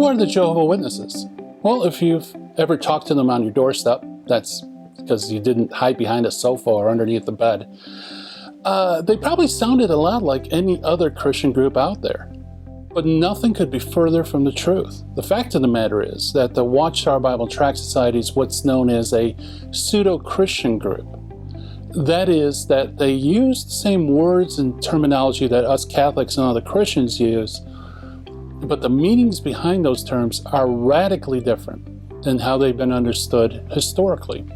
Who are the Jehovah Witnesses? Well, if you've ever talked to them on your doorstep, that's because you didn't hide behind a sofa or underneath the bed. They probably sounded a lot like any other Christian group out there. But nothing could be further from the truth. The fact of the matter is that the Watchtower Bible and Tract Society is what's known as a pseudo-Christian group. That is, that they use the same words and terminology that us Catholics and other Christians use, but the meanings behind those terms are radically different than how they've been understood historically.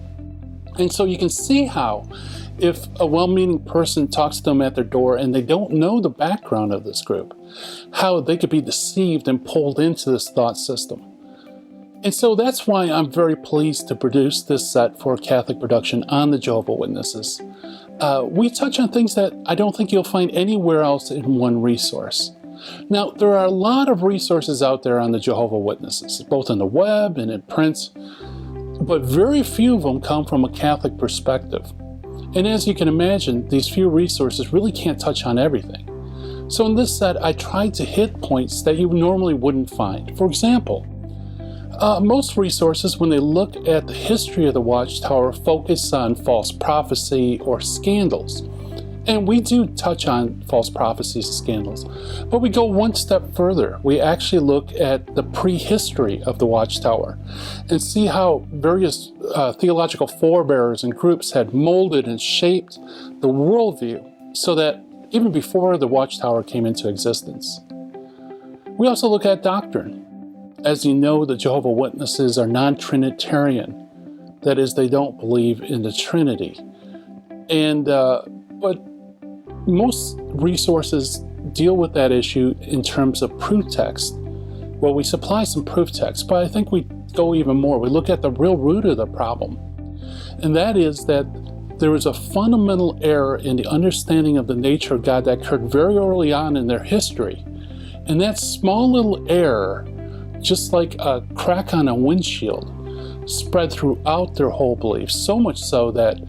And so you can see how, if a well-meaning person talks to them at their door and they don't know the background of this group, how they could be deceived and pulled into this thought system. And so that's why I'm very pleased to produce this set for Catholic production on the Jehovah Witnesses. We touch on things that I don't think you'll find anywhere else in one resource. Now, there are a lot of resources out there on the Jehovah Witnesses, both on the web and in print, but very few of them come from a Catholic perspective. And as you can imagine, these few resources really can't touch on everything. So in this set, I tried to hit points that you normally wouldn't find. For example, most resources, when they look at the history of the Watchtower, focus on false prophecy or scandals. And we do touch on false prophecies and scandals, but we go one step further. We actually look at the prehistory of the Watchtower and see how various theological forebears and groups had molded and shaped the worldview so that even before the Watchtower came into existence. We also look at doctrine. As you know, the Jehovah Witnesses are non-Trinitarian. That is, they don't believe in the Trinity. But most resources deal with that issue in terms of proof text. Well, we supply some proof text, but I think we go even more. We look at the real root of the problem, and that is that there is a fundamental error in the understanding of the nature of God that occurred very early on in their history. And that small little error, just like a crack on a windshield, spread throughout their whole belief, so much so that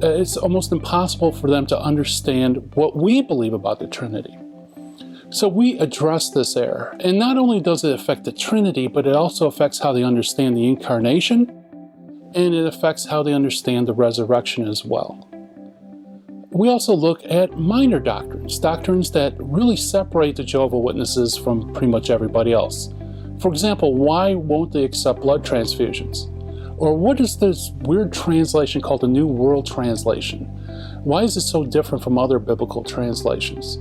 it's almost impossible for them to understand what we believe about the Trinity. So we address this error, and not only does it affect the Trinity, but it also affects how they understand the Incarnation, and it affects how they understand the resurrection as well. We also look at minor doctrines that really separate the Jehovah Witnesses from pretty much everybody else. For example, why won't they accept blood transfusions? Or what is this weird translation called the New World Translation? Why is it so different from other biblical translations?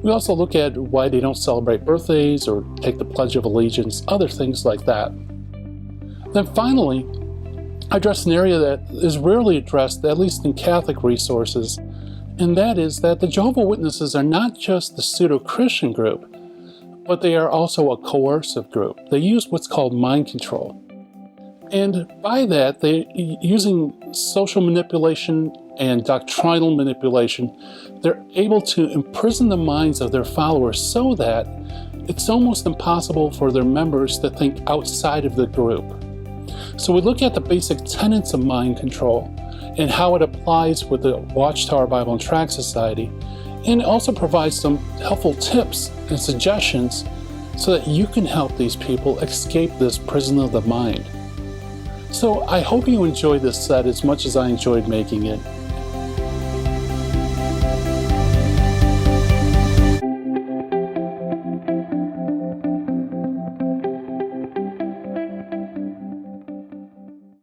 We also look at why they don't celebrate birthdays or take the Pledge of Allegiance, other things like that. Then finally, I address an area that is rarely addressed, at least in Catholic resources, and that is that the Jehovah Witnesses are not just the pseudo-Christian group, but they are also a coercive group. They use what's called mind control. And by that, they using social manipulation and doctrinal manipulation, they're able to imprison the minds of their followers so that it's almost impossible for their members to think outside of the group. So we look at the basic tenets of mind control and how it applies with the Watchtower Bible and Tract Society, and it also provides some helpful tips and suggestions so that you can help these people escape this prison of the mind. So I hope you enjoyed this set as much as I enjoyed making it.